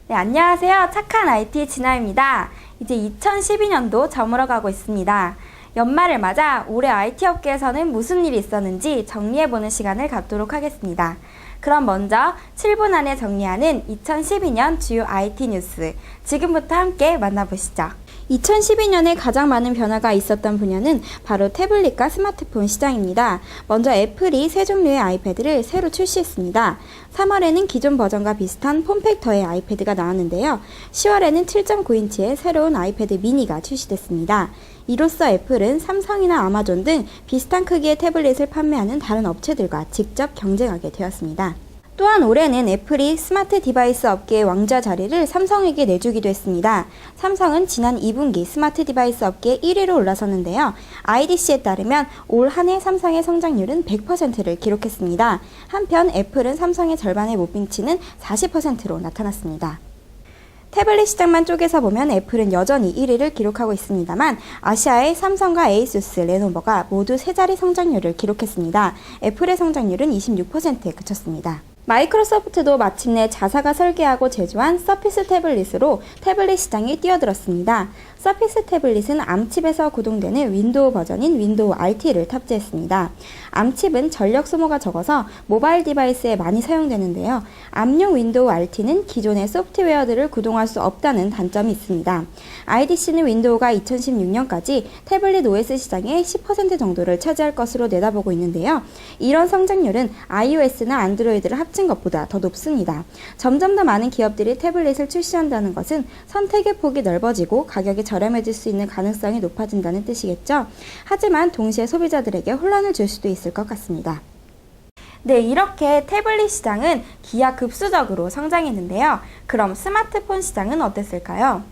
네, 안녕하세요. 착한 IT 진아입니다. 이제 2012년도 저물어가고 있습니다. 연말을 맞아 올해 IT 업계에서는 무슨 일이 있었는지 정리해보는 시간을 갖도록 하겠습니다. 그럼 먼저 7분 안에 정리하는 2012년 주요 IT 뉴스, 지금부터 함께 만나보시죠. 2012년에 가장 많은 변화가 있었던 분야는 바로 태블릿과 스마트폰 시장입니다. 먼저 애플이 새 종류의 아이패드를 새로 출시했습니다. 3월에는 기존 버전과 비슷한 폼팩터의 아이패드가 나왔는데요. 10월에는 7.9인치의 새로운 아이패드 미니가 출시됐습니다. 이로써 애플은 삼성이나 아마존 등 비슷한 크기의 태블릿을 판매하는 다른 업체들과 직접 경쟁하게 되었습니다. 또한 올해는 애플이 스마트 디바이스 업계의 왕좌 자리를 삼성에게 내주기도 했습니다. 삼성은 지난 2분기 스마트 디바이스 업계 1위로 올라섰는데요. IDC에 따르면 올 한 해 삼성의 성장률은 100%를 기록했습니다. 한편 애플은 삼성의 절반에 못 미치는 40%로 나타났습니다. 태블릿 시장만 쪼개서 보면 애플은 여전히 1위를 기록하고 있습니다만 아시아의 삼성과 에이수스, 레노버가 모두 세 자리 성장률을 기록했습니다. 애플의 성장률은 26%에 그쳤습니다. 마이크로소프트도 마침내 자사가 설계하고 제조한 서피스 태블릿으로 태블릿 시장에 뛰어들었습니다. 서피스 태블릿은 암칩에서 구동되는 윈도우 버전인 윈도우 RT를 탑재했습니다. 암칩은 전력 소모가 적어서 모바일 디바이스에 많이 사용되는데요. 암용 윈도우 RT는 기존의 소프트웨어들을 구동할 수 없다는 단점이 있습니다. IDC는 윈도우가 2016년까지 태블릿 OS 시장의 10% 정도를 차지할 것으로 내다보고 있는데요. 이런 성장률은 iOS나 안드로이드를 합친 것보다 더 높습니다. 점점 더 많은 기업들이 태블릿을 출시한다는 것은 선택의 폭이 넓어지고 가격이 저렴해질 수 있는 가능성이 높아진다는 뜻이겠죠. 하지만 동시에 소비자들에게 혼란을 줄 수도 있을 것 같습니다. 네, 이렇게 태블릿 시장은 기하급수적으로 성장했는데요. 그럼 스마트폰 시장은 어땠을까요?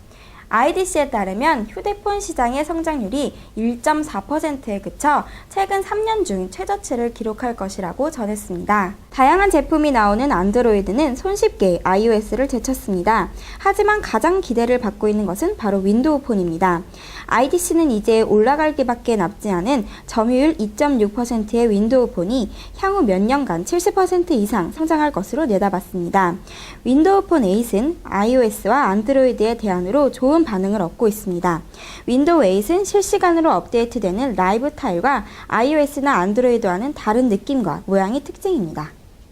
IDC에 따르면 휴대폰 시장의 성장률이 1.4%에 그쳐 최근 3년 중 최저치를 기록할 것이라고 전했습니다. 다양한 제품이 나오는 안드로이드는 손쉽게 iOS를 제쳤습니다. 하지만 가장 기대를 받고 있는 것은 바로 윈도우 폰입니다. IDC는 이제 올라갈 기밖에 남지 않은 점유율 2.6%의 윈도우 폰이 향후 몇 년간 70% 이상 성장할 것으로 내다봤습니다. 윈도우 폰 8은 iOS와 안드로이드의 대안으로 좋은 반응을 얻고 있습니다. 윈도우 8은 실시간으로 업데이트되는 라이브 타일과 iOS나 안드로이드와는 다른 느낌과 모양이 특징입니다.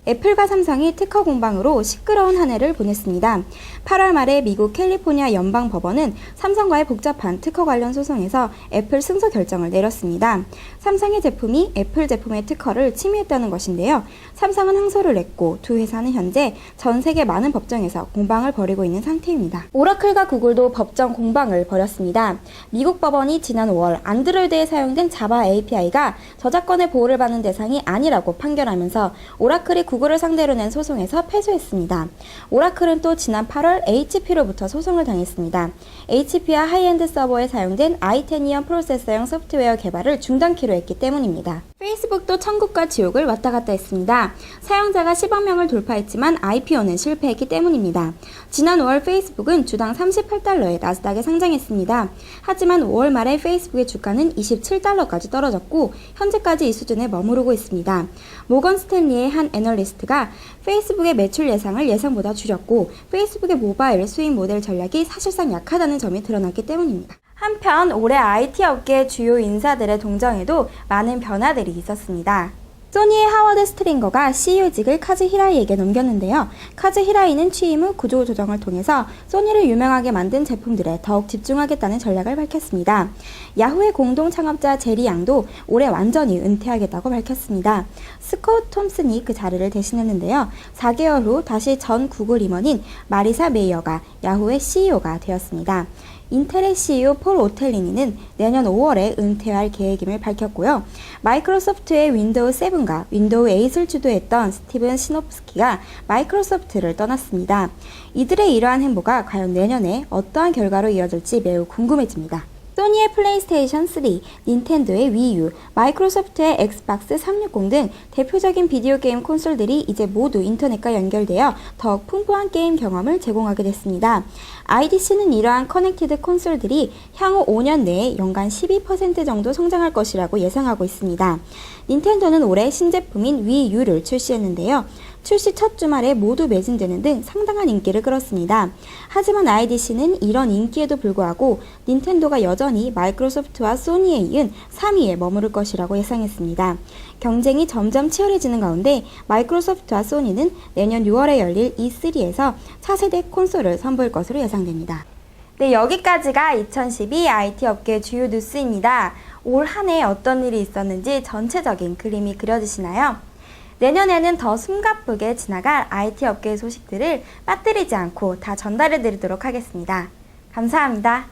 애플과 삼성이 특허 공방으로 시끄러운 한 해를 보냈습니다. 8월 말에 미국 캘리포니아 연방법원은 삼성과의 복잡한 특허 관련 소송에서 애플 승소 결정을 내렸습니다. 삼성의 제품이 애플 제품의 특허를 침해했다는 것인데요. 삼성은 항소를 냈고 두 회사는 현재 전 세계 많은 법정에서 공방을 벌이고 있는 상태입니다. 오라클과 구글도 법정 공방을 벌였습니다. 미국 법원이 지난 5월 안드로이드에 사용된 자바 API가 저작권의 보호를 받는 대상이 아니라고 판결하면서 오라클이 구글을 상대로 낸 소송에서 패소했습니다. 오라클은 또 지난 8월 HP로부터 소송을 당했습니다. HP와 하이엔드 서버에 사용된 i10이언 프로세서용 소프트웨어 개발을 중단키로 했기 때문입니다. 페이스북도 천국과 지옥을 왔다 갔다 했습니다. 사용자가 10억 명을 돌파했지만 IPO는 실패했기 때문입니다. 지난 5월 페이스북은 주당 38달러에 나스닥에 상장했습니다. 하지만 5월 말에 페이스북의 주가는 27달러까지 떨어졌고 현재까지 이 수준에 머무르고 있습니다. 모건 스탠리의 한 애널리스트가 페이스북의 매출 예상을 예상보다 줄였고 페이스북의 모바일 수익 모델 전략이 사실상 약하다는 점이 드러났기 때문입니다. 한편 올해 IT 업계 주요 인사들의 동정에도 많은 변화들이 있었습니다. 소니의 하워드 스트링거가 CEO직을 카즈 히라이에게 넘겼는데요. 카즈 히라이는 취임 후 구조 조정을 통해서 소니를 유명하게 만든 제품들에 더욱 집중하겠다는 전략을 밝혔습니다. 야후의 공동 창업자 제리 양도 올해 완전히 은퇴하겠다고 밝혔습니다. 스콧 톰슨이 그 자리를 대신했는데요. 4개월 후 다시 전 구글 임원인 마리사 메이어가 야후의 CEO가 되었습니다. 인텔의 CEO 폴 오텔리니는 내년 5월에 은퇴할 계획임을 밝혔고요. 마이크로소프트의 윈도우 7과 윈도우 8을 주도했던 스티븐 시노프스키가 마이크로소프트를 떠났습니다. 이들의 이러한 행보가 과연 내년에 어떠한 결과로 이어질지 매우 궁금해집니다. 소니의 플레이스테이션 3, 닌텐도의 위유, 마이크로소프트의 엑스박스 360 등 대표적인 비디오 게임 콘솔들이 이제 모두 인터넷과 연결되어 더욱 풍부한 게임 경험을 제공하게 됐습니다. IDC는 이러한 커넥티드 콘솔들이 향후 5년 내에 연간 12% 정도 성장할 것이라고 예상하고 있습니다. 닌텐도는 올해 신제품인 위유를 출시했는데요. 출시 첫 주말에 모두 매진되는 등 상당한 인기를 끌었습니다. 하지만 IDC는 이런 인기에도 불구하고 닌텐도가 여전히 마이크로소프트와 소니에 이은 3위에 머무를 것이라고 예상했습니다. 경쟁이 점점 치열해지는 가운데 마이크로소프트와 소니는 내년 6월에 열릴 E3에서 차세대 콘솔을 선보일 것으로 예상됩니다. 네, 여기까지가 2012 IT 업계 주요 뉴스입니다. 올 한 해 어떤 일이 있었는지 전체적인 그림이 그려지시나요? 내년에는 더 숨가쁘게 지나갈 IT 업계의 소식들을 빠뜨리지 않고 다 전달해 드리도록 하겠습니다. 감사합니다.